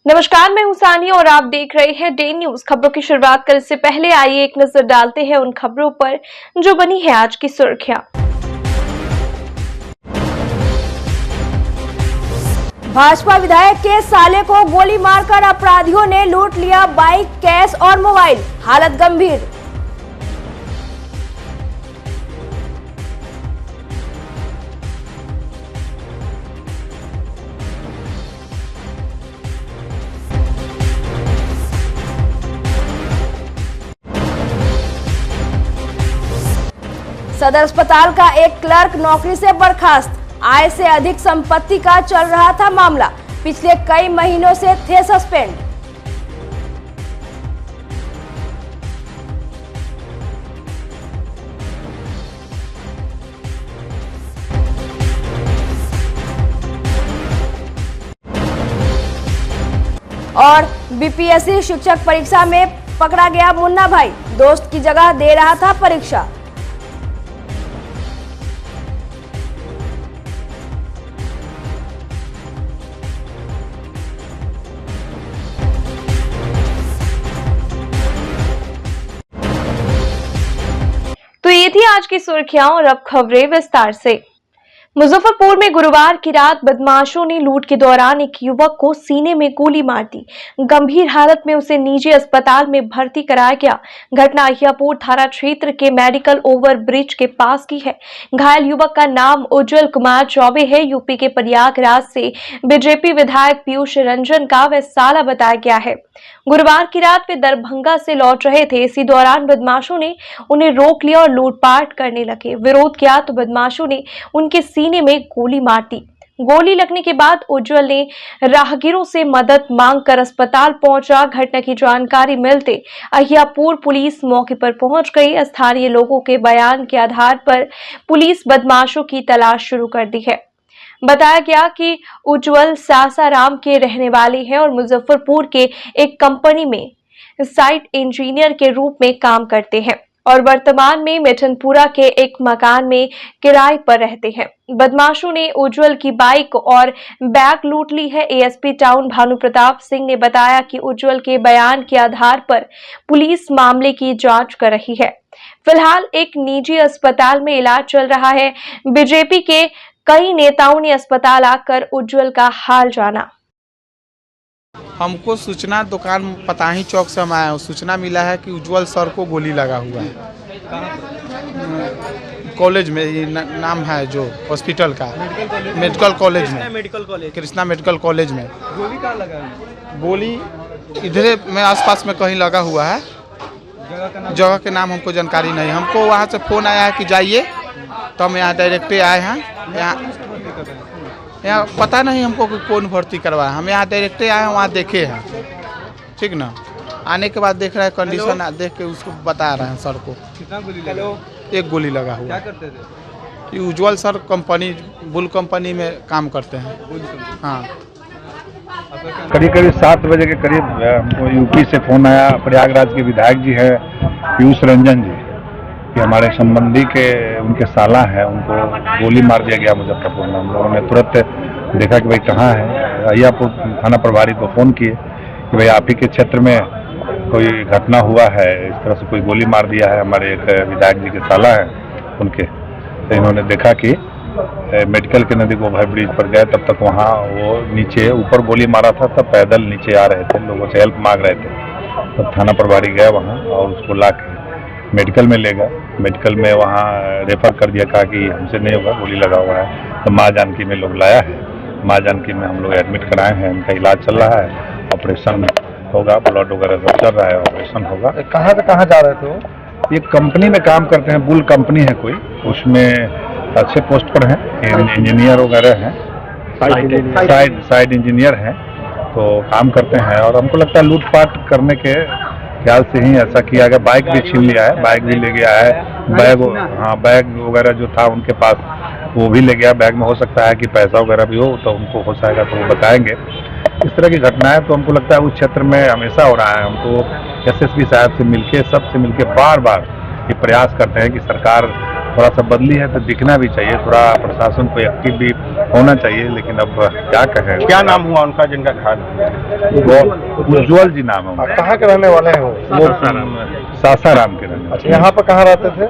नमस्कार, मैं हूं सानिया और आप देख रहे हैं डे न्यूज। खबरों की शुरुआत करने से पहले आइए एक नजर डालते हैं उन खबरों पर जो बनी है आज की सुर्खियां। भाजपा विधायक के साले को गोली मारकर अपराधियों ने लूट लिया बाइक, कैश और मोबाइल, हालत गंभीर। सदर अस्पताल का एक क्लर्क नौकरी से बर्खास्त, आय से अधिक संपत्ति का चल रहा था मामला, पिछले कई महीनों से थे सस्पेंड। और बीपीएससी शिक्षक परीक्षा में पकड़ा गया मुन्ना भाई, दोस्त की जगह दे रहा था परीक्षा। तो ये थी आज की सुर्खियां और अब खबरें विस्तार से। मुजफ्फरपुर में गुरुवार की रात बदमाशों ने लूट के दौरान एक युवक को सीने में गोली मार दी। गंभीर हालत में उसे निजी अस्पताल में भर्ती कराया गया। घटना अहियापुर थाना क्षेत्र के मेडिकल ओवर ब्रिज के पास की है। घायल युवक का नाम उज्जवल कुमार चौबे है। यूपी के प्रयागराज से बीजेपी विधायक पीयूष रंजन का वह साला बताया गया है। गुरुवार की रात वे दरभंगा से लौट रहे थे। इसी दौरान बदमाशों ने उन्हें रोक लिया और लूटपाट करने लगे। विरोध किया तो बदमाशों ने उनके सीने में गोली मार दी। गोली लगने के बाद उज्जवल ने राहगीरों से मदद मांगकर अस्पताल पहुंचा। घटना की जानकारी मिलते अहियापुर पुलिस मौके पर पहुंच गई। स्थानीय लोगों के बयान के आधार पर पुलिस बदमाशों की तलाश शुरू कर दी है। बताया गया कि उज्जवल सासाराम के रहने वाले हैं और मुजफ्फरपुर के एक कंपनी में साइट इंजीनियर के रूप में काम करते हैं और वर्तमान में मिठनपुरा के एक मकान में किराए पर रहते हैं। बदमाशों ने उज्जवल की बाइक और बैग लूट ली है। एएसपी टाउन भानु प्रताप सिंह ने बताया कि उज्जवल के बयान के आधार पर पुलिस मामले की जांच कर रही है। फिलहाल एक निजी अस्पताल में इलाज चल रहा है। बीजेपी के कई नेताओं ने अस्पताल आकर उज्जवल का हाल जाना। हमको सूचना दुकान पताही चौक से हम आए हैं। सूचना मिला है कि उज्जवल सर को गोली लगा हुआ है कॉलेज में। ये नाम है जो हॉस्पिटल का, मेडिकल कॉलेज में, कृष्णा मेडिकल कॉलेज में। गोली कहाँ लगा है? गोली इधर में आसपास में कहीं लगा हुआ है। जगह के नाम हमको जानकारी नहीं। हमको वहाँ से फ़ोन आया है कि जाइए, तो हम यहाँ डायरेक्ट आए हैं। यहाँ पता नहीं हमको कि कौन भर्ती करवाया। हम यहाँ डायरेक्ट आए हैं, वहाँ देखे हैं। ठीक ना, आने के बाद देख रहे हैं कंडीशन, देख के उसको बता रहे हैं सर को। कितना गोली लगा? एक गोली लगा हुआ। क्या करते थे? ये उज्जवल सर कंपनी, बुल कंपनी में काम करते हैं। हाँ, करीब 7 बजे के करीब हमको यूपी से फ़ोन आया। प्रयागराज के विधायक जी है पीयूष रंजन जी, कि हमारे संबंधी के उनके साला है, उनको गोली मार दिया गया मुजफ्फरपुर में। हम लोगों ने तुरंत देखा कि भाई कहाँ है। अहियापुर थाना प्रभारी को फ़ोन किए कि भाई आप ही के क्षेत्र में कोई घटना हुआ है, इस तरह से कोई गोली मार दिया है, हमारे एक विधायक जी के साला है उनके। तो इन्होंने देखा कि मेडिकल के नज़दीक ओवर ब्रिज पर गए। तब तक वहाँ वो नीचे ऊपर गोली मारा था, तब पैदल नीचे आ रहे थे, लोगों से हेल्प मांग रहे थे। तब थाना प्रभारी गया वहाँ और उसको ला के मेडिकल में ले गया। मेडिकल में वहाँ रेफर कर दिया, कहा कि हमसे नहीं होगा, गोली लगा हुआ है। तो माँ जानकी में लोग लाया है। माँ जानकी में हम लोग एडमिट कराए हैं, उनका इलाज चल रहा है। ऑपरेशन होगा, ब्लड वगैरह सब चल रहा है, ऑपरेशन होगा। कहाँ से कहाँ जा रहे थे वो? ये कंपनी में काम करते हैं, बुल कंपनी है कोई, उसमें अच्छे पोस्ट पर हैं, इंजीनियर वगैरह हैं, साइड इंजीनियर हैं, तो काम करते हैं। और हमको लगता है लूटपाट करने के ख्याल से ही ऐसा किया गया। बाइक भी छीन लिया है, बाइक भी ले गया है, बैग वगैरह जो था उनके पास वो भी ले गया। बैग में हो सकता है कि पैसा वगैरह भी हो, तो उनको हो जाएगा तो वो बताएंगे। इस तरह की घटनाएं तो हमको लगता है उस क्षेत्र में हमेशा हो रहा है। हमको एसएसपी साहब से मिलके, सबसे मिलके बार बार ये प्रयास करते हैं कि सरकार थोड़ा सा बदली है तो दिखना भी चाहिए, थोड़ा प्रशासन को एक्टिव भी होना चाहिए, लेकिन अब क्या कहें। क्या नाम हुआ उनका जिनका घायल? वो उज्ज्वल जी नाम है उनका। कहाँ के रहने वाले हैं वो? सासाराम के रहने वाले। यहाँ पर कहाँ रहते थे?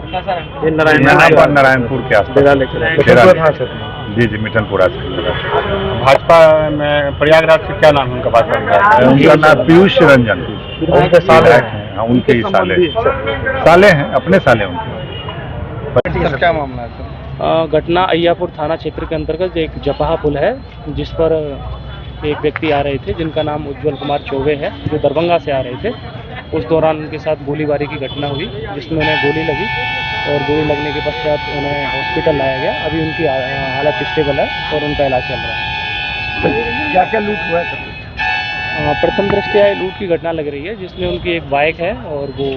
यहाँ पर नारायणपुर के आसपास। जी मिठनपुरा से। भाजपा में प्रयागराज से क्या नाम है उनका? भाजपा विधायक उनका नाम पीयूष रंजन। उनके साले हाँ, उनके ही साले हैं, अपने साले उनके। क्या मामला है सर? घटना अय्यापुर थाना क्षेत्र के अंतर्गत एक जपाहा पुल है, जिस पर एक व्यक्ति आ रहे थे जिनका नाम उज्ज्वल कुमार चौबे है, जो दरभंगा से आ रहे थे। उस दौरान उनके साथ गोलीबारी की घटना हुई, जिसमें उन्हें गोली लगी और गोली लगने के पश्चात उन्हें हॉस्पिटल लाया गया। अभी उनकी हालत स्टेबल है और उनका इलाज चल रहा है। क्या क्या लूट हुआ है? प्रथम दृष्टया लूट की घटना लग रही है, जिसमें उनकी एक बाइक है और वो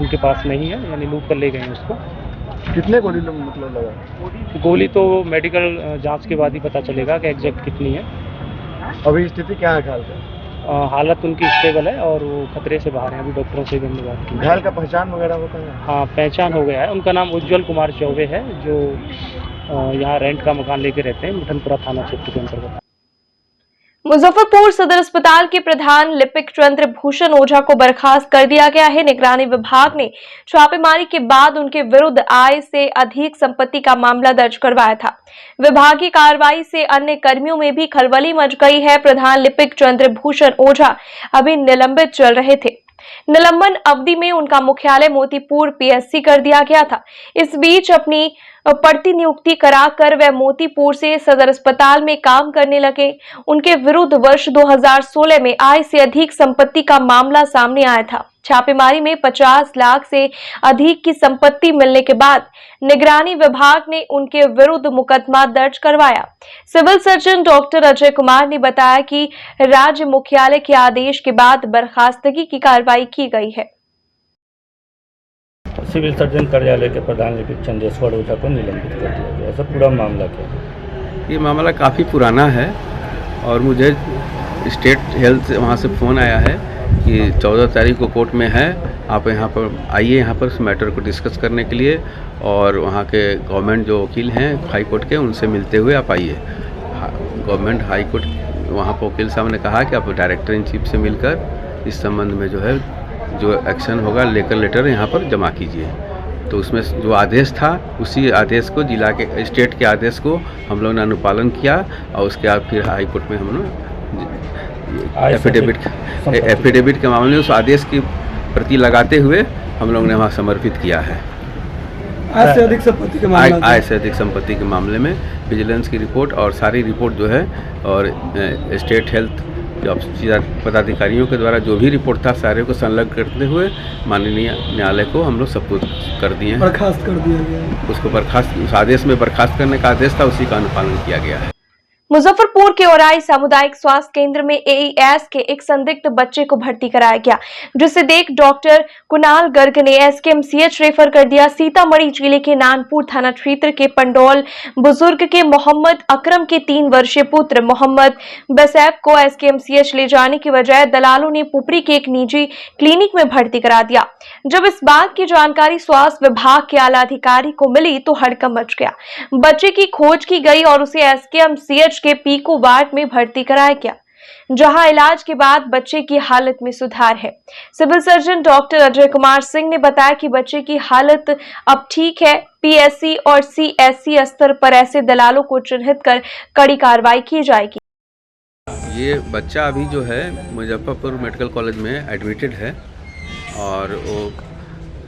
उनके पास नहीं है, यानी लूट कर ले गए हैं उसको। कितने गोली मतलब लगा? गोली तो मेडिकल जांच के बाद ही पता चलेगा कि एग्जैक्ट कितनी है। अभी स्थिति क्या है घायल का? हालत उनकी स्टेबल है और वो खतरे से बाहर है। अभी डॉक्टरों से भी हमने बात की। घायल का पहचान वगैरह होता है? हाँ, पहचान हो गया है। उनका नाम उज्ज्वल कुमार चौबे है, जो यहाँ रेंट का मकान लेके रहते हैं, मिठनपुरा थाना क्षेत्र के अंतर्गत। मुजफ्फरपुर सदर अस्पताल के प्रधान लिपिक चंद्र भूषण ओझा को बर्खास्त कर दिया गया है। निगरानी विभाग ने छापेमारी के बाद उनके विरुद्ध आय से अधिक संपत्ति का मामला दर्ज करवाया था। विभाग की कार्रवाई से अन्य कर्मियों में भी खलबली मच गई है। प्रधान लिपिक चंद्र भूषण ओझा अभी निलंबित चल रहे थे। निलंबन अवधि में उनका मुख्यालय मोतीपुर पीएससी कर दिया गया था। इस बीच अपनी पड़ती नियुक्ति कराकर वह मोतीपुर से सदर अस्पताल में काम करने लगे। उनके विरुद्ध वर्ष 2016 में आय से अधिक संपत्ति का मामला सामने आया था। छापेमारी में 50 लाख से अधिक की संपत्ति मिलने के बाद निगरानी विभाग ने उनके विरुद्ध मुकदमा दर्ज करवाया। Civil surgeon doctor Ajay Kumar ने बताया कि राज्य मुख्यालय के आदेश के बाद बर्खास्तगी की कार्रवाई की गई है। सिविल सर्जन कार्यालय के प्रधान लिपिक चंद्रेश्वर ओझा को निलंबित कर दिया गया। ऐसा पूरा मामला क्या है? ये मामला काफ़ी पुराना है और मुझे स्टेट हेल्थ से वहाँ से फ़ोन आया है कि 14 तारीख को कोर्ट में है, आप यहाँ पर आइए, यहाँ पर इस मैटर को डिस्कस करने के लिए, और वहाँ के गवर्नमेंट जो वकील हैं हाई कोर्ट के, उनसे मिलते हुए आप आइए। गवर्नमेंट हाई कोर्ट वहाँ पर वकील साहब ने कहा कि आप डायरेक्टर इन चीफ से मिलकर इस संबंध में जो है जो एक्शन होगा लेकर लेटर यहाँ पर जमा कीजिए। तो उसमें जो आदेश था उसी आदेश को, जिला के स्टेट के आदेश को हम लोगों ने अनुपालन किया और उसके बाद फिर हाई कोर्ट में हम लोग एफिडेविट के मामले में उस आदेश की प्रति लगाते हुए हम लोग ने वहाँ समर्पित किया है। आय से अधिक संपत्ति के मामले आय से अधिक संपत्ति के मामले में विजिलेंस की रिपोर्ट और सारी रिपोर्ट जो है, और स्टेट हेल्थ पदाधिकारियों के द्वारा जो भी रिपोर्ट था सारे को संलग्न करते हुए माननीय न्यायालय को हम लोग सब कुछ कर दिए हैं, बर्खास्त कर दिया गया। उसको बर्खास्त, उस आदेश में बर्खास्त करने का आदेश था, उसी का अनुपालन किया गया है। मुजफ्फरपुर के औराई सामुदायिक स्वास्थ्य केंद्र में एईएस के एक संदिग्ध बच्चे को भर्ती कराया गया, जिसे देख डॉक्टर कुणाल गर्ग ने एसकेएमसीएच रेफर कर दिया। सीतामढ़ी जिले के नानपुर थाना क्षेत्र के पंडौल बुजुर्ग के मोहम्मद अकरम के 3 वर्षीय पुत्र मोहम्मद बैसैफ को एसकेएमसीएच ले जाने की बजाय दलालों ने पुपरी के एक निजी क्लिनिक में भर्ती करा दिया। जब इस बात की जानकारी स्वास्थ्य विभाग के आला अधिकारी को मिली तो हड़कंप मच गया। बच्चे की खोज की गई और उसे एसकेएमसीएच के पीको वार्ड में भर्ती कराया गया, जहां इलाज के बाद बच्चे की हालत में सुधार है। Civil surgeon doctor Ajay Kumar Singh ने बताया कि बच्चे की हालत अब ठीक है। पीएससी और सीएससी स्तर पर ऐसे दलालों को चिन्हित कर कड़ी कार्रवाई की जाएगी। ये बच्चा अभी जो है मुजफ्फरपुर मेडिकल कॉलेज में एडमिटेड है और वो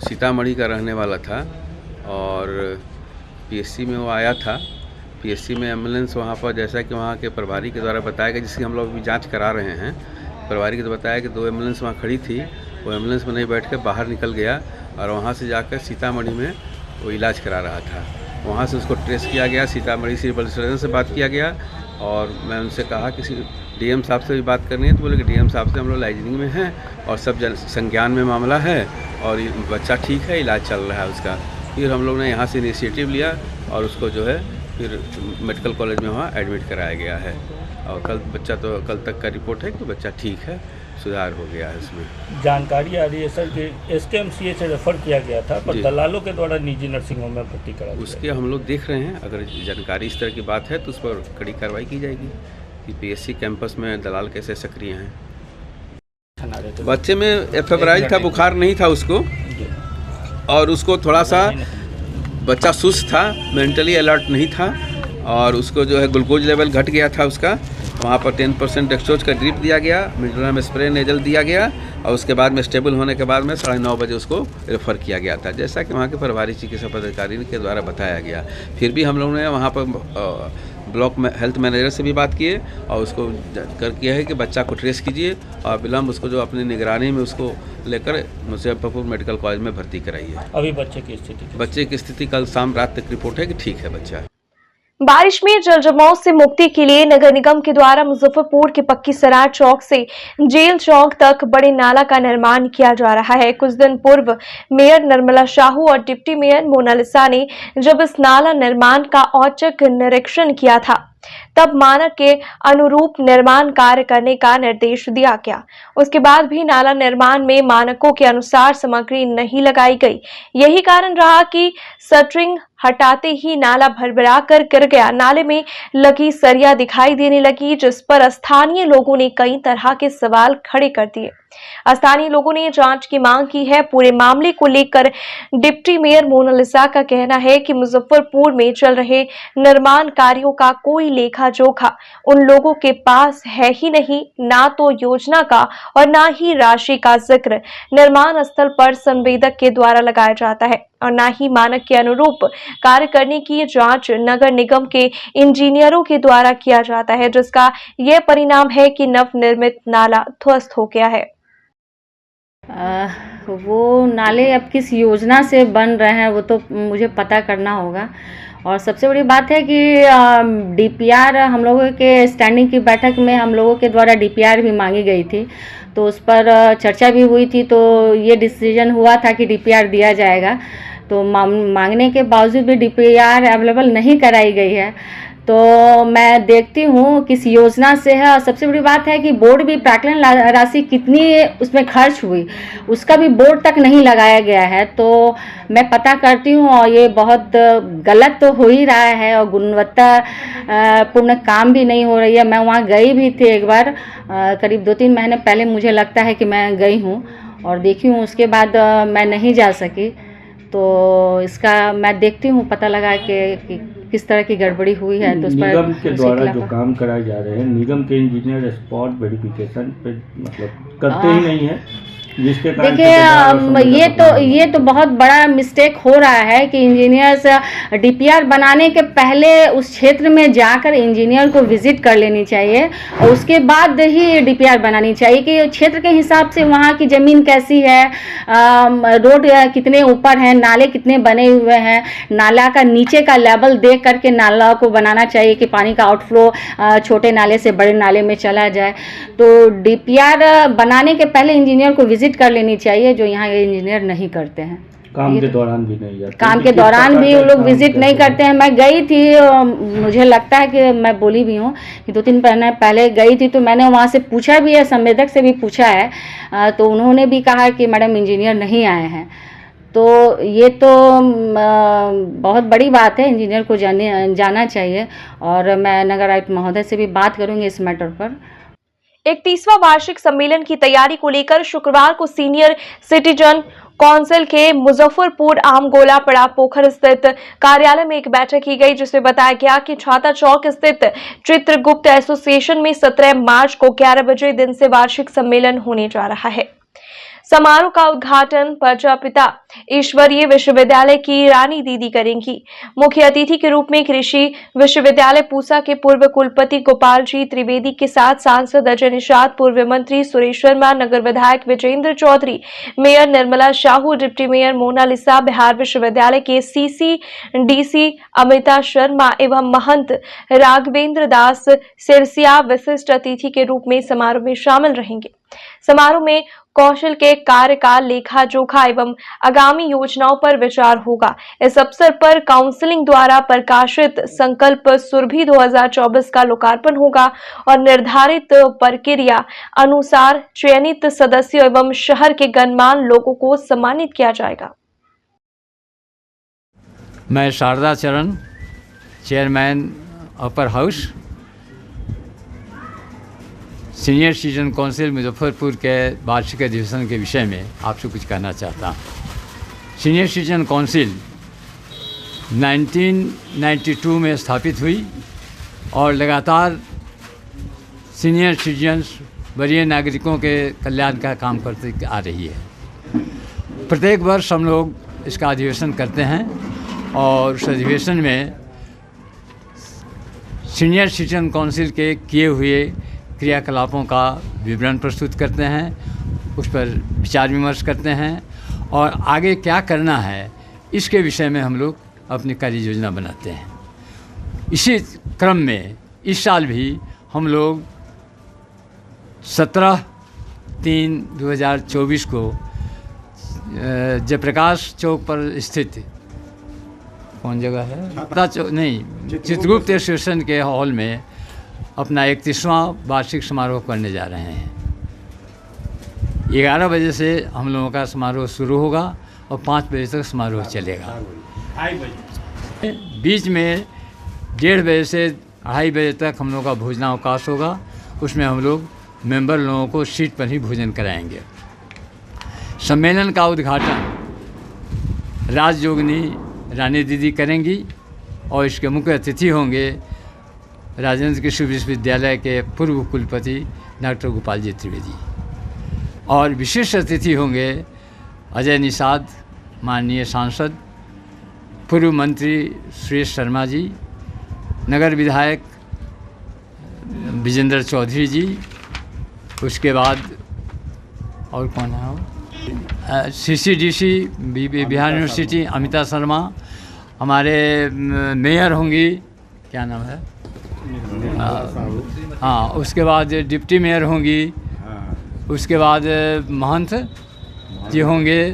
सीतामढ़ी का रहने वाला था और पीएससी में वो आया था। पीएससी में एम्बुलेंस वहाँ पर, जैसा कि वहाँ के प्रभारी के द्वारा बताया गया, जिसकी हम लोग अभी जांच करा रहे हैं, प्रभारी के द्वारा बताया कि 2 एम्बुलेंस वहाँ खड़ी थी, वो एम्बुलेंस में नहीं बैठ कर बाहर निकल गया और वहाँ से जाकर सीतामढ़ी में वो इलाज करा रहा था। वहाँ से उसको ट्रेस किया गया, सीतामढ़ी सिविल सर्जन से बात किया गया और मैं उनसे कहा कि डीएम साहब से भी बात करनी है, तो बोले कि डीएम साहब से हम लोग लाइजनिंग में हैं और सब संज्ञान में मामला है और बच्चा ठीक है, इलाज चल रहा है उसका। फिर हम लोग ने यहाँ से इनिशिएटिव लिया और उसको जो है फिर मेडिकल कॉलेज में वहाँ एडमिट कराया गया है और कल तक का रिपोर्ट है कि बच्चा ठीक है, सुधार हो गया है उसमें। जानकारी आ रही है सर कि SKMCH से रेफर किया गया था, पर जी। दलालों के द्वारा निजी नर्सिंग होम में भर्ती करा दिया उसके हम लोग देख रहे हैं, अगर जानकारी इस तरह की बात है तो उस पर कड़ी कार्रवाई की जाएगी कि PSC कैंपस में दलाल कैसे सक्रिय हैं। गया। बच्चे में एफेबराइल था, बुखार नहीं था उसको, और उसको थोड़ा सा बच्चा सुस्त था, मेंटली अलर्ट नहीं था, और उसको जो है ग्लूकोज लेवल घट गया था उसका। वहाँ पर 10% डेक्सट्रोज का ड्रिप दिया गया, मिडोना स्प्रे नेजल दिया गया, और उसके बाद में स्टेबल होने के बाद में 9:30 बजे उसको रेफ़र किया गया था, जैसा कि वहाँ के प्रभारी चिकित्सा पदाधिकारी के द्वारा बताया गया। फिर भी हम लोगों ने वहाँ पर ब्लॉक में हेल्थ मैनेजर से भी बात किए और उसको कर किया है कि बच्चा को ट्रेस कीजिए और विलम्ब उसको जो अपनी निगरानी में उसको लेकर मुजफ्फरपुर मेडिकल कॉलेज में भर्ती कराइए। अभी बच्चे की स्थिति कल शाम रात तक रिपोर्ट है कि ठीक है बच्चा। बारिश में जल जमाव से मुक्ति के लिए नगर निगम के द्वारा मुजफ्फरपुर के पक्की सराय चौक से जेल चौक तक बड़े नाला का निर्माण किया जा रहा है। कुछ दिन पूर्व मेयर निर्मला शाहू और डिप्टी मेयर मोनालिसा ने जब इस नाला निर्माण का औचक निरीक्षण किया था, तब मानक के अनुरूप निर्माण कार्य करने का निर्देश दिया गया। उसके बाद भी नाला निर्माण में मानकों के अनुसार सामग्री नहीं लगाई गई। यही कारण रहा कि शटरिंग हटाते ही नाला भरभरा कर गिर गया। नाले में लगी सरिया दिखाई देने लगी, जिस पर स्थानीय लोगों ने कई तरह के सवाल खड़े कर दिए। स्थानीय लोगों ने जांच की मांग की है। पूरे मामले को लेकर डिप्टी मेयर मोनालिसा का कहना है कि मुजफ्फरपुर में चल रहे निर्माण कार्यों का कोई लेखा जोखा उन लोगों के पास है ही नहीं, ना तो योजना का और ना ही राशि का जिक्र निर्माण स्थल पर संवेदक के द्वारा लगाया जाता है, और ना ही मानक के अनुरूप कार्य करने की जांच नगर निगम के इंजीनियरों के द्वारा किया जाता है, जिसका यह परिणाम है कि नवनिर्मित नाला ध्वस्त हो गया है। वो नाले अब किस योजना से बन रहे हैं वो तो मुझे पता करना होगा। और सबसे बड़ी बात है कि DPR हम लोगों के स्टैंडिंग की बैठक में हम लोगों के द्वारा DPR भी मांगी गई थी, तो उस पर चर्चा भी हुई थी, तो ये डिसीजन हुआ था कि DPR दिया जाएगा। तो मांगने के बावजूद भी DPR अवेलेबल नहीं कराई गई है। तो मैं देखती हूँ किस योजना से है, और सबसे बड़ी बात है कि बोर्ड भी प्राक्कलन राशि कितनी उसमें खर्च हुई उसका भी बोर्ड तक नहीं लगाया गया है। तो मैं पता करती हूँ, और ये बहुत गलत तो हो ही रहा है और गुणवत्ता पूर्ण काम भी नहीं हो रही है। मैं वहाँ गई भी थी एक बार, करीब 2-3 महीने पहले मुझे लगता है कि मैं गई हूँ और देखी हूँ, उसके बाद मैं नहीं जा सकी। तो इसका मैं देखती हूँ, पता लगा कि किस तरह की गड़बड़ी हुई है। तो उस पर निगम के द्वारा जो काम कराए जा रहे हैं, निगम के इंजीनियर स्पॉट वेरिफिकेशन पे मतलब करते ही नहीं है, जिसके कारण देखिए ये तो बहुत बड़ा मिस्टेक हो रहा है कि इंजीनियर्स DPR बनाने के पहले उस क्षेत्र में जाकर इंजीनियर को विजिट कर लेनी चाहिए और उसके बाद ही DPR बनानी चाहिए कि क्षेत्र के हिसाब से वहाँ की ज़मीन कैसी है, रोड कितने ऊपर हैं, नाले कितने बने हुए हैं, नाला का नीचे का लेवल देख करके नाला को बनाना चाहिए कि पानी का आउटफ्लो छोटे नाले से बड़े नाले में चला जाए। तो DPR बनाने के पहले इंजीनियर को विजिट कर लेनी चाहिए, जो यहाँ के इंजीनियर नहीं करते हैं। काम के दौरान भी नहीं जाते, काम के दौरान भी वो लोग विजिट नहीं करते हैं। मैं गई थी, मुझे लगता है कि मैं बोली भी हूँ कि 2-3 महीने पहले गई थी, तो मैंने वहाँ से पूछा भी है, संवेदक से भी पूछा है, तो उन्होंने भी कहा कि मैडम इंजीनियर नहीं आए हैं। तो ये तो बहुत बड़ी बात है, इंजीनियर को जाना चाहिए, और मैं नगर आयुक्त महोदय से भी बात करूँगी इस मैटर पर। 31वां वार्षिक सम्मेलन की तैयारी को लेकर शुक्रवार को सीनियर सिटीजन काउंसिल के मुजफ्फरपुर आमगोला पड़ा पोखर स्थित कार्यालय में एक बैठक की गई, जिसमें बताया गया कि छाता चौक स्थित चित्रगुप्त एसोसिएशन में 17 मार्च को 11 बजे दिन से वार्षिक सम्मेलन होने जा रहा है। समारोह का उद्घाटन प्रजापिता ईश्वरीय विश्वविद्यालय की रानी दीदी करेंगी। मुख्य अतिथि के रूप में कृषि विश्वविद्यालय पूसा के पूर्व कुलपति गोपाल जी त्रिवेदी के साथ सांसद अजय निषाद, पूर्व मंत्री सुरेश शर्मा, नगर विधायक Vijendra Chaudhary, mayor Nirmala Shahu, deputy mayor Monalisa, Bihar विश्वविद्यालय के CC/DC अमिता शर्मा एवं महंत राघवेंद्र दास सिरसिया विशिष्ट अतिथि के रूप में समारोह में शामिल रहेंगे। समारोह में कौशल के कार्य का लेखा जोखा एवं आगामी योजनाओं पर विचार होगा। इस अवसर पर काउंसिलिंग द्वारा प्रकाशित संकल्प सुरभि 2024 का लोकार्पण होगा और निर्धारित प्रक्रिया अनुसार चयनित सदस्यों एवं शहर के गणमान्य लोगों को सम्मानित किया जाएगा। मैं शारदा चरण, chairman upper house, senior citizen council Muzaffarpur के वार्षिक अधिवेशन के विषय में आपसे कुछ कहना चाहता हूँ। सीनियर सिटीजन काउंसिल 1992 में स्थापित हुई और लगातार सीनियर सिटीजन्स, वरीय नागरिकों के कल्याण का काम करते आ रही है। प्रत्येक वर्ष हम लोग इसका अधिवेशन करते हैं और उस अधिवेशन में सीनियर सिटीजन काउंसिल के किए हुए क्रियाकलापों का विवरण प्रस्तुत करते हैं, उस पर विचार विमर्श करते हैं और आगे क्या करना है इसके विषय में हम लोग अपनी कार्य योजना बनाते हैं। इसी क्रम में इस साल भी हम लोग 17/3/2024 को जयप्रकाश चौक पर स्थित कौन जगह है चित्रगुप्त स्टेशन के हॉल में अपना 31वां वार्षिक समारोह करने जा रहे हैं। 11 बजे से हम लोगों का समारोह शुरू होगा और 5 बजे तक समारोह चलेगा। बीच में 1:30 बजे से 2:30 बजे तक हम लोगों का भोजनावकाश होगा। उसमें हम लोग मेंबर लोगों को सीट पर ही भोजन कराएंगे। सम्मेलन का उद्घाटन राजयोगिनी रानी दीदी करेंगी और इसके मुख्य अतिथि होंगे राजेंद्र कृषि विश्वविद्यालय के पूर्व कुलपति डॉक्टर गोपाल जी त्रिवेदी और विशिष्ट अतिथि होंगे अजय निषाद, माननीय सांसद, पूर्व मंत्री सुरेश शर्मा जी, नगर विधायक विजेंद्र चौधरी जी, उसके बाद और कौन है CCDC बिहार यूनिवर्सिटी अमिता शर्मा, हमारे मेयर होंगी, क्या नाम है, हाँ, उसके बाद डिप्टी मेयर होंगी, उसके बाद महंत जी होंगे।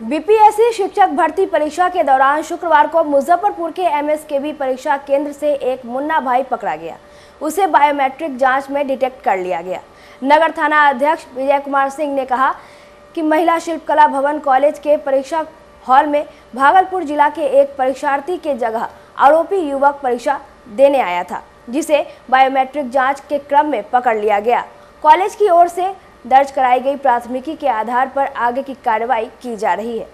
बीपीएससी शिक्षक भर्ती परीक्षा के दौरान शुक्रवार को मुजफ्फरपुर के MSKB परीक्षा केंद्र से एक मुन्ना भाई पकड़ा गया। उसे बायोमेट्रिक जांच में डिटेक्ट कर लिया गया। नगर थाना अध्यक्ष विजय कुमार सिंह ने कहा कि महिला शिल्पकला भवन कॉलेज के परीक्षा हॉल में भागलपुर जिला के एक परीक्षार्थी के जगह आरोपी युवक परीक्षा देने आया था, जिसे बायोमेट्रिक जांच के क्रम में पकड़ लिया गया। कॉलेज की ओर से दर्ज कराई गई प्राथमिकी के आधार पर आगे की कार्रवाई की जा रही है।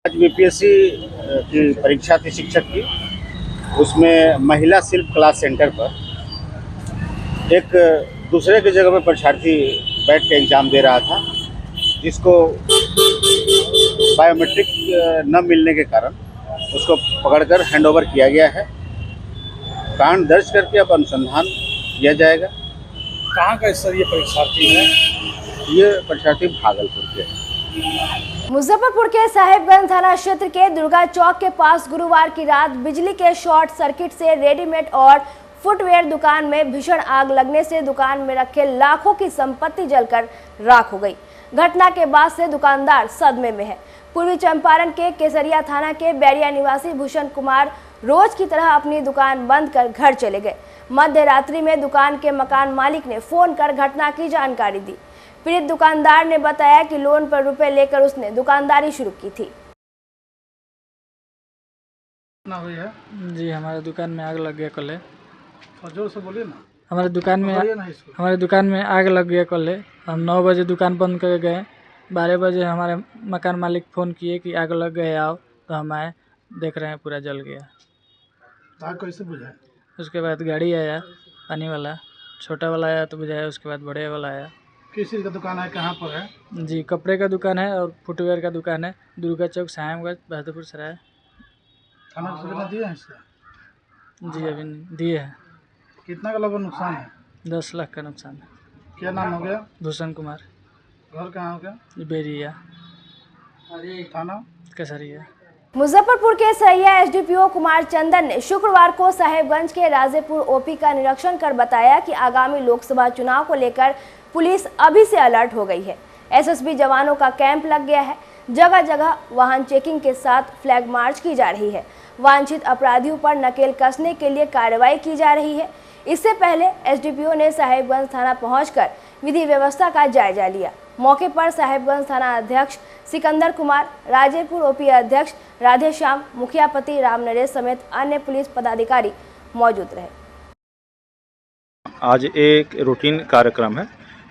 आज बीपीएससी की परीक्षा थी शिक्षक की, उसमें महिला शिल्प कला सेंटर पर एक दूसरे की जगह पर परीक्षार्थी बैठ के एग्जाम दे रहा था, जिसको बायोमेट्रिक न मिलने के कारण उसको पकड़कर हैंडओवर किया गया है। कांड दर्ज करके अब अनुसंधान किया जाएगा। कहाँ का सर ये परीक्षार्थी है? ये परीक्षार्थी भागलपुर के हैं। मुजफ्फरपुर के साहेबगंज थाना क्षेत्र के दुर्गा चौक के पास गुरुवार की रात बिजली के शॉर्ट सर्किट से रेडीमेड और फुटवेयर दुकान में भीषण आग लगने से दुकान में रखे लाखों की संपत्ति जलकर राख हो गई। घटना के बाद से दुकानदार सदमे में है। पूर्वी चंपारण के केसरिया थाना के बैरिया निवासी भूषण कुमार रोज की तरह अपनी दुकान बंद कर घर चले गए। मध्य रात्रि में दुकान के मकान मालिक ने फोन कर घटना की जानकारी दी। पीड़ित दुकानदार ने बताया कि लोन पर रुपए लेकर उसने दुकानदारी शुरू की थी। जी, हमारे दुकान में आग लग गया कल। जोर से बोलिए ना। हमारे दुकान में आग लग गया कल। हम 9 बजे दुकान बंद कर गए। 12 बजे हमारे मकान मालिक फ़ोन किए कि आग लग गए, आओ। तो हम आए, देख रहे हैं पूरा जल गया। आग कैसे बुझाया? उसके बाद गाड़ी आया, पानी वाला, छोटा वाला आया तो बुझाया। उसके बाद बड़े वाला आया। किस चीज़ का दुकान है, कहाँ पर है? जी, कपड़े का दुकान है और फुटवेयर का दुकान है, दुर्गा चौक, साहेबगंज, बहादुरपुर सराय। थाना को सूचना दिए हैं इसका? जी, अभी दिए हैं। कितना का लगभग नुकसान है? 10 लाख का नुकसान है। क्या नाम हो गया? भूषण कुमार। घर कहाँ हो गया? बेरिया। थाना? केसरिया। मुजफ्फरपुर के सैया एसडीपीओ कुमार चंदन ने शुक्रवार को साहेबगंज के राजेपुर ओपी का निरीक्षण कर बताया कि आगामी लोकसभा चुनाव को लेकर पुलिस अभी से अलर्ट हो गई है। एसएसबी जवानों का कैंप लग गया है। जगह जगह वाहन चेकिंग के साथ फ्लैग मार्च की जा रही है। वांछित अपराधियों पर नकेल कसने के लिए कार्रवाई की जा रही है। इससे पहले एसडीपीओ ने साहेबगंज थाना पहुंचकर विधि व्यवस्था का जायजा लिया। मौके पर साहेबगंज थाना अध्यक्ष सिकंदर कुमार, राजेपुर ओपी अध्यक्ष राधेश्याम, मुखियापति राम नरेश समेत अन्य पुलिस पदाधिकारी मौजूद रहे। आज एक रूटीन कार्यक्रम है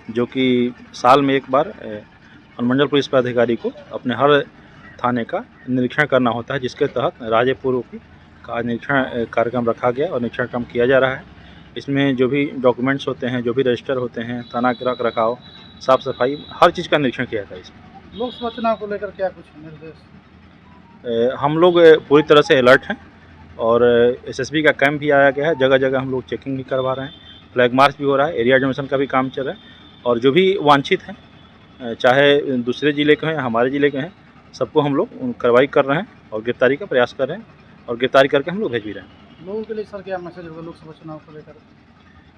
जो कि साल में एक बार अनुमंडल पुलिस पदाधिकारी को अपने हर थाने का निरीक्षण करना होता है, जिसके तहत राजेपुर ओपी का निरीक्षण कार्यक्रम रखा गया और निरीक्षण काम किया जा रहा है। इसमें जो भी डॉक्यूमेंट्स होते हैं, जो भी रजिस्टर होते हैं, थाना के रख रखाव, साफ सफाई, हर चीज़ का निरीक्षण किया जाता है। इसमें लोकसभा चुनाव को लेकर क्या कुछ निर्देश? हम लोग पूरी तरह से अलर्ट हैं और एसएसबी का कैंप भी आया गया है। जगह जगह हम लोग चेकिंग भी करवा रहे हैं, फ्लैग मार्च भी हो रहा है, एरिया डोमिनेशन का भी काम चल रहा है और जो भी वांछित हैं, चाहे दूसरे ज़िले के हैं या हमारे ज़िले के हैं, सबको हम लोग कार्रवाई कर रहे हैं और गिरफ्तारी का प्रयास कर रहे हैं और गिरफ्तारी करके हम लोग भेज भी रहे हैं। लोगों के लिए सर क्या मैसेज होगा लोकसभा चुनाव को लेकर?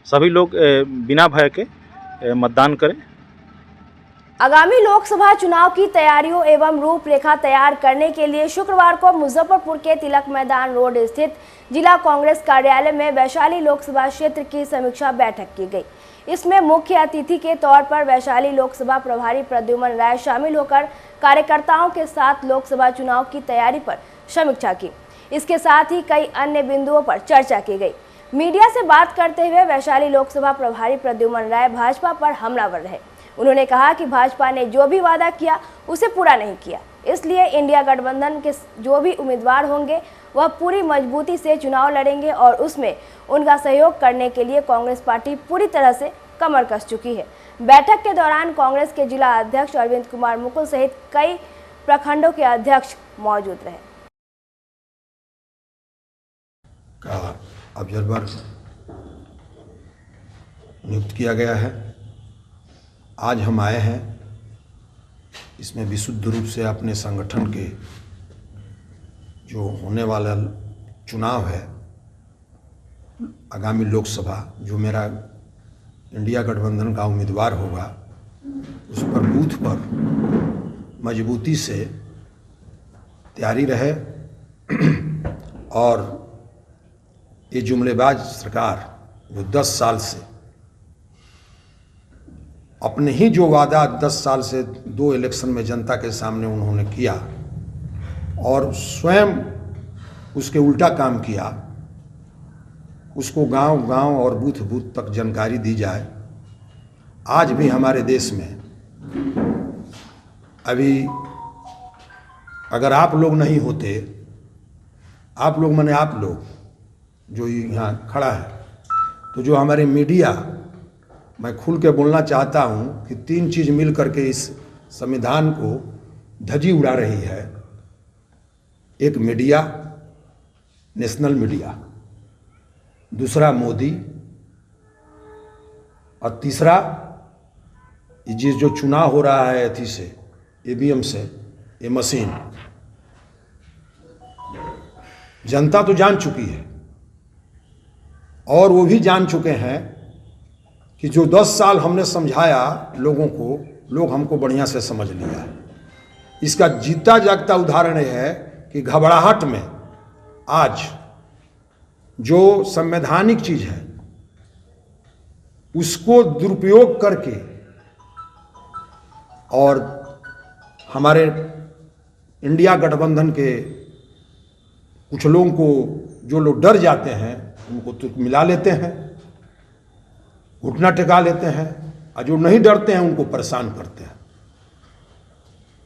सभी लोग बिना भय के मतदान करें। आगामी लोकसभा चुनाव की तैयारियों एवं रूपरेखा तैयार करने के लिए शुक्रवार को मुजफ्फरपुर के तिलक मैदान रोड स्थित जिला कांग्रेस कार्यालय में वैशाली लोकसभा क्षेत्र की समीक्षा बैठक की गई। इसमें मुख्य अतिथि के तौर पर वैशाली लोकसभा प्रभारी प्रद्युमन राय शामिल होकर कार्यकर्ताओं के साथ लोकसभा चुनाव की तैयारी पर समीक्षा की। इसके साथ ही कई अन्य बिंदुओं पर चर्चा की गई। मीडिया से बात करते हुए वैशाली लोकसभा प्रभारी प्रद्युमन राय भाजपा पर हमलावर रहे। उन्होंने कहा कि भाजपा ने जो भी वादा किया उसे पूरा नहीं किया, इसलिए इंडिया गठबंधन के जो भी उम्मीदवार होंगे वह पूरी मजबूती से चुनाव लड़ेंगे और उसमें उनका सहयोग करने के लिए कांग्रेस पार्टी पूरी तरह से कमर कस चुकी है। बैठक के दौरान कांग्रेस के जिला अध्यक्ष अरविंद कुमार मुकुल सहित कई प्रखंडों के अध्यक्ष मौजूद रहे। का ऑब्जर्वर नियुक्त किया गया है। आज हम आए हैं इसमें विशुद्ध रूप से अपने संगठन के जो होने वाला चुनाव है आगामी लोकसभा, जो मेरा इंडिया गठबंधन का उम्मीदवार होगा, उस पर बूथ पर मजबूती से तैयारी रहे और ये जुमलेबाज सरकार वो 10 साल से अपने ही जो वादा 10 साल से 2 इलेक्शन में जनता के सामने उन्होंने किया और स्वयं उसके उल्टा काम किया, उसको गांव-गांव और बूथ-बूथ तक जानकारी दी जाए। आज भी हमारे देश में अभी अगर आप लोग नहीं होते, आप लोग माने आप लोग जो यहाँ खड़ा है, तो जो हमारे मीडिया, मैं खुल के बोलना चाहता हूँ कि 3 चीज़ मिल करके इस संविधान को धज्जी उड़ा रही है। एक मीडिया, नेशनल मीडिया, दूसरा मोदी और तीसरा ये जो चुनाव हो रहा है अथी से, ईवीएम से, ये मशीन। जनता तो जान चुकी है और वो भी जान चुके हैं कि जो 10 साल हमने समझाया लोगों को, लोग हमको बढ़िया से समझ लिया। इसका जीता जागता उदाहरण है कि घबराहट में आज जो संवैधानिक चीज़ है उसको दुरुपयोग करके और हमारे इंडिया गठबंधन के कुछ लोगों को, जो लोग डर जाते हैं, उनको तो मिला लेते हैं, घुटना टेका लेते हैं, और जो नहीं डरते हैं उनको परेशान करते हैं।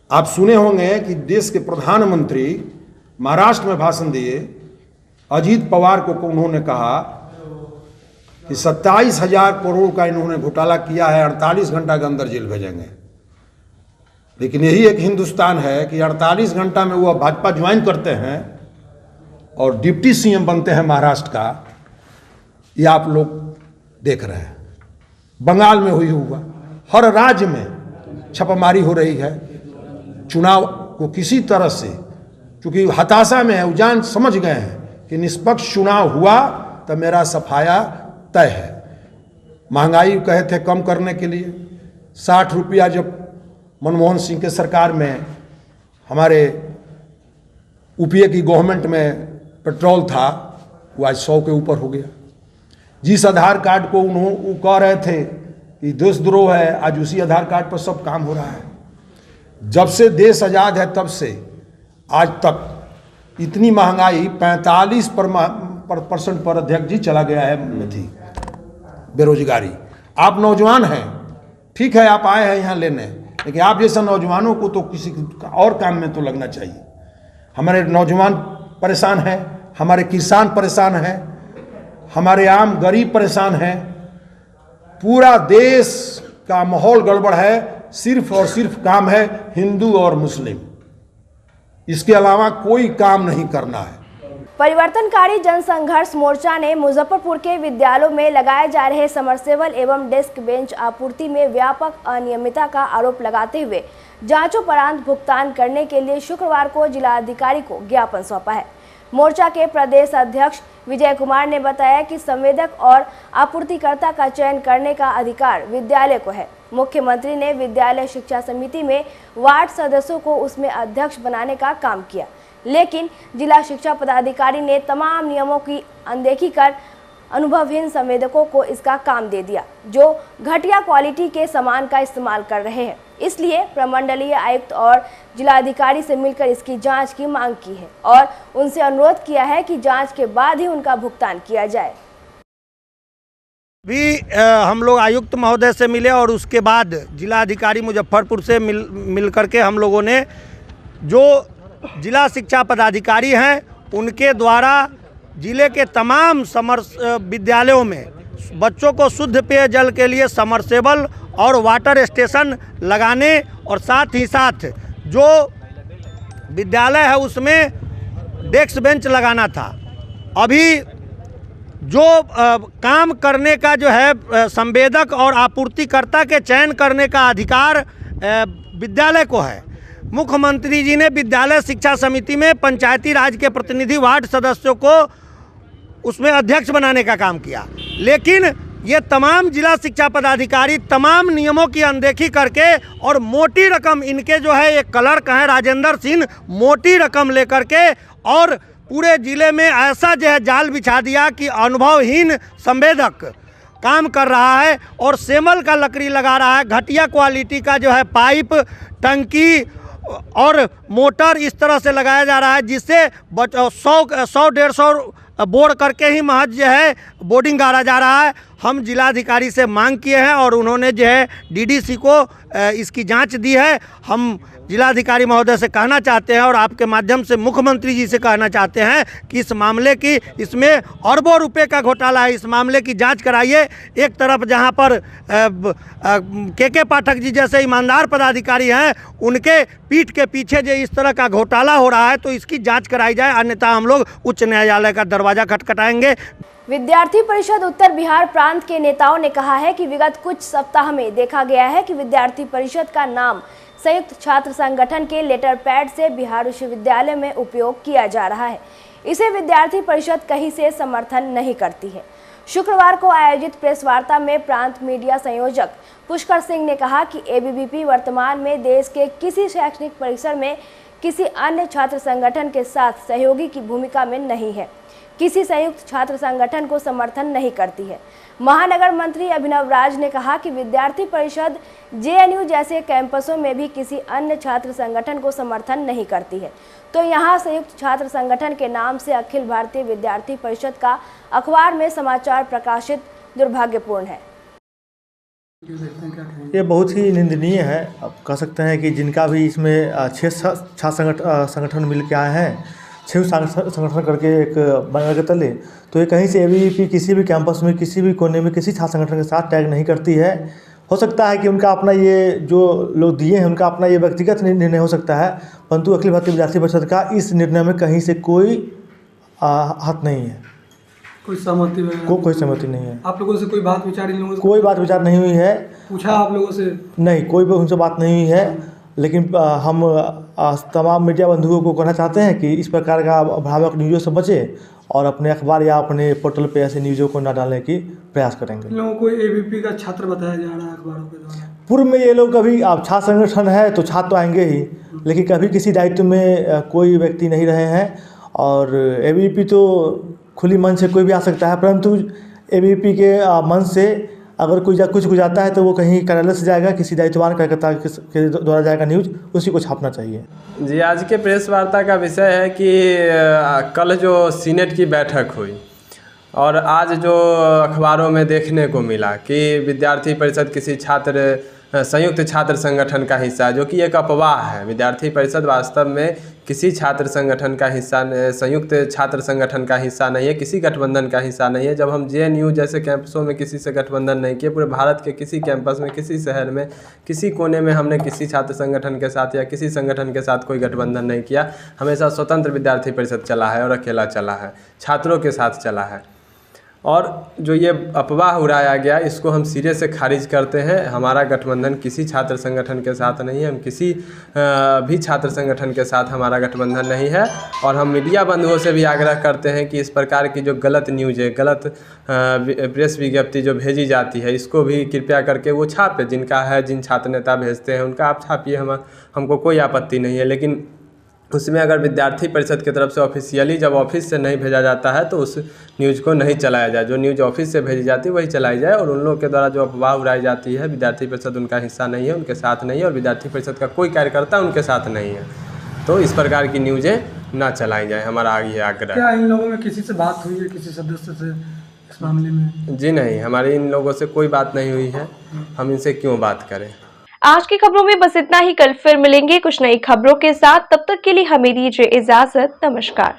आप सुने होंगे कि देश के प्रधानमंत्री महाराष्ट्र में भाषण दिए, अजीत पवार को उन्होंने कहा कि 27,000 करोड़ का इन्होंने घोटाला किया है, 48 घंटा के अंदर जेल भेजेंगे। लेकिन यही एक हिंदुस्तान है कि 48 घंटा में वो भाजपा ज्वाइन करते हैं और डिप्टी सीएम बनते हैं महाराष्ट्र का। ये आप लोग देख रहे हैं। बंगाल में हुआ, हर राज्य में छापामारी हो रही है। चुनाव को किसी तरह से क्योंकि हताशा में है, जान समझ गए हैं कि निष्पक्ष चुनाव हुआ तो मेरा सफाया तय है। महंगाई कहे थे कम करने के लिए 60 रुपया जब मनमोहन सिंह के सरकार में हमारे यूपीए की गवर्नमेंट में पेट्रोल था, वो आज 100 के ऊपर हो गया। जिस आधार कार्ड को वो कह रहे थे कि देशद्रोह है, आज उसी आधार कार्ड पर सब काम हो रहा है। जब से देश आज़ाद है तब से आज तक इतनी महंगाई 45% पर अध्यक्ष जी चला गया है में थी बेरोजगारी। आप नौजवान हैं, ठीक है आप आए हैं यहाँ लेने, लेकिन आप जैसे नौजवानों को तो किसी और काम में तो लगना चाहिए। हमारे नौजवान परेशान हैं, हमारे किसान परेशान हैं, हमारे आम गरीब परेशान हैं, पूरा देश का माहौल गड़बड़ है। सिर्फ और सिर्फ काम है हिंदू और मुस्लिम, इसके अलावा कोई काम नहीं करना है। परिवर्तनकारी जनसंघर्ष मोर्चा ने मुजफ्फरपुर के विद्यालयों में लगाए जा रहे समरसेबल एवं डेस्क बेंच आपूर्ति में व्यापक अनियमितता का आरोप लगाते हुए जांचोपरांत भुगतान करने के लिए शुक्रवार को जिलाधिकारी को ज्ञापन सौंपा है। मोर्चा के प्रदेश अध्यक्ष विजय कुमार ने बताया कि संवेदक और आपूर्तिकर्ता का चयन करने का अधिकार विद्यालय को है। मुख्यमंत्री ने विद्यालय शिक्षा समिति में वार्ड सदस्यों को उसमें अध्यक्ष बनाने का काम किया, लेकिन जिला शिक्षा पदाधिकारी ने तमाम नियमों की अनदेखी कर अनुभवहीन संवेदकों को इसका काम दे दिया, जो घटिया क्वालिटी के सामान का इस्तेमाल कर रहे हैं। इसलिए प्रमंडलीय आयुक्त और जिलाधिकारी से मिलकर इसकी जांच की मांग की है और उनसे अनुरोध किया है कि जांच के बाद ही उनका भुगतान किया जाए। भी हम लोग आयुक्त महोदय से मिले और उसके बाद जिलाधिकारी मुजफ्फरपुर से मिल करके हम लोगों ने जो जिला शिक्षा पदाधिकारी हैं उनके द्वारा जिले के तमाम विद्यालयों में बच्चों को शुद्ध पेयजल के लिए समरसेबल और वाटर स्टेशन लगाने और साथ ही साथ जो विद्यालय है उसमें डेस्क बेंच लगाना था। अभी जो काम करने का जो है संवेदक और आपूर्तिकर्ता के चयन करने का अधिकार विद्यालय को है। मुख्यमंत्री जी ने विद्यालय शिक्षा समिति में पंचायती राज के प्रतिनिधि वार्ड सदस्यों को उसमें अध्यक्ष बनाने का काम किया, लेकिन ये तमाम जिला शिक्षा पदाधिकारी तमाम नियमों की अनदेखी करके और मोटी रकम, इनके जो है एक क्लर्क हैं राजेंद्र सिंह, मोटी रकम लेकर के और पूरे जिले में ऐसा जो है जाल बिछा दिया कि अनुभवहीन संवेदक काम कर रहा है और सेमल का लकड़ी लगा रहा है। घटिया क्वालिटी का जो है पाइप, टंकी और मोटर इस तरह से लगाया जा रहा है जिससे 100-150 बोर्ड करके ही महज जो है बोर्डिंग गाड़ा जा रहा है। हम जिलाधिकारी से मांग किए हैं और उन्होंने जो है डीडीसी को इसकी जांच दी है। हम जिलाधिकारी महोदय से कहना चाहते हैं और आपके माध्यम से मुख्यमंत्री जी से कहना चाहते हैं कि इस मामले की, इसमें अरबों रुपए का घोटाला है, इस मामले की जांच कराइए। एक तरफ जहां पर के पाठक जी जैसे ईमानदार पदाधिकारी हैं उनके पीठ के पीछे जो इस तरह का घोटाला हो रहा है तो इसकी जांच कराई जाए, अन्यथा हम लोग उच्च न्यायालय का दरवाजा खटखटाएंगे। विद्यार्थी परिषद उत्तर बिहार प्रांत के नेताओं ने कहा है कि विगत कुछ सप्ताह में देखा गया है कि विद्यार्थी परिषद का नाम संयुक्त छात्र संगठन के लेटर पैड से बिहार विश्वविद्यालय में उपयोग किया जा रहा है। इसे विद्यार्थी परिषद कहीं से समर्थन नहीं करती है। शुक्रवार को आयोजित प्रेस वार्ता में प्रांत मीडिया संयोजक पुष्कर सिंह ने कहा कि एबीवीपी वर्तमान में देश के किसी शैक्षणिक परिसर में किसी अन्य छात्र संगठन के साथ सहयोगी की भूमिका में नहीं है, किसी संयुक्त छात्र संगठन को समर्थन नहीं करती है। महानगर मंत्री अभिनव राज ने कहा कि विद्यार्थी परिषद जेएनयू जैसे कैंपसों में भी किसी अन्य छात्र संगठन को समर्थन नहीं करती है, तो यहाँ संयुक्त छात्र संगठन के नाम से अखिल भारतीय विद्यार्थी परिषद का अखबार में समाचार प्रकाशित दुर्भाग्यपूर्ण है। ये बहुत ही निंदनीय है। अब कह सकते हैं कि जिनका भी इसमें 6 छात्र संगठन मिल के आए हैं, 6 संगठन करके एक बना के तले, तो ये कहीं से एबीवीपी किसी भी कैंपस में, किसी भी कोने में किसी छात्र संगठन के साथ टैग नहीं करती है। हो सकता है कि उनका अपना ये जो लोग दिए हैं उनका अपना ये व्यक्तिगत निर्णय हो सकता है, परंतु अखिल भारतीय विद्यार्थी परिषद का इस निर्णय में कहीं से कोई हाथ नहीं है, कोई सहमति कोई सहमति नहीं है। आप लोगों से कोई बात विचार इन लोगों से कोई बात विचार नहीं हुई है। पूछा आप लोगों से? नहीं, कोई उनसे बात नहीं हुई है, लेकिन हम तमाम मीडिया बंधुओं को कहना चाहते हैं कि इस प्रकार का भ्रामक न्यूज़ों से बचें और अपने अखबार या अपने पोर्टल पे ऐसे न्यूज़ों को न डालने की प्रयास करेंगे। इन लोगों को एबीपी का छात्र बताया जा रहा है अखबारों के द्वारा। पूर्व में ये लोग कभी अब छात्र संगठन है तो छात्र तो आएंगे ही, लेकिन कभी किसी दायित्व में कोई व्यक्ति नहीं रहे हैं। और एबीपी तो खुली मन से कोई भी आ सकता है, परंतु एबीपी के मन से अगर कोई कुछ जाता है तो वो कहीं कार्यालय से जाएगा, किसी दायित्ववान कार्यकर्ता के द्वारा जाएगा न्यूज, उसी को छापना चाहिए। जी, आज के प्रेस वार्ता का विषय है कि कल जो सीनेट की बैठक हुई और आज जो अखबारों में देखने को मिला कि विद्यार्थी परिषद किसी संयुक्त छात्र संगठन का हिस्सा, जो कि एक अफवाह है। विद्यार्थी परिषद वास्तव में किसी छात्र संगठन का हिस्सा, संयुक्त छात्र संगठन का हिस्सा नहीं है, किसी गठबंधन का हिस्सा नहीं है। जब हम जेएनयू जैसे कैंपसों में किसी से गठबंधन नहीं किए, पूरे भारत के किसी कैंपस में, किसी शहर में, किसी कोने में हमने किसी छात्र संगठन के साथ या किसी संगठन के साथ कोई गठबंधन नहीं किया। हमेशा स्वतंत्र विद्यार्थी परिषद चला है और अकेला चला है, छात्रों के साथ चला है। और जो ये अफवाह उड़ाया गया, इसको हम सिरे से खारिज करते हैं। हमारा गठबंधन किसी छात्र संगठन के साथ नहीं है, हम किसी भी छात्र संगठन के साथ हमारा गठबंधन नहीं है। और हम मीडिया बंधुओं से भी आग्रह करते हैं कि इस प्रकार की जो गलत न्यूज़ है, गलत प्रेस विज्ञप्ति जो भेजी जाती है, इसको भी कृपया करके वो छापे। जिनका है, जिन छात्र नेता भेजते हैं उनका आप छापिए, हमको कोई आपत्ति नहीं है। लेकिन उसमें अगर विद्यार्थी परिषद की तरफ से ऑफिशियली जब ऑफिस से नहीं भेजा जाता है तो उस न्यूज़ को नहीं चलाया जाए। जो न्यूज़ ऑफिस से भेजी जाती है वही चलाई जाए। और उन लोगों के द्वारा जो अफवाह उड़ाई जाती है, विद्यार्थी परिषद उनका हिस्सा नहीं है, उनके साथ नहीं है, और विद्यार्थी परिषद का कोई कार्यकर्ता उनके साथ नहीं है, तो इस प्रकार की न्यूज़ें ना चलाई जाए, हमारा ये आग्रह। क्या इन लोगों में किसी से बात हुई है, किसी सदस्य से इस मामले में? जी नहीं, हमारी इन लोगों से कोई बात नहीं हुई है, हम इनसे क्यों बात करें। आज की खबरों में बस इतना ही। कल फिर मिलेंगे कुछ नई खबरों के साथ। तब तक के लिए हमें दीजिए इजाजत। नमस्कार।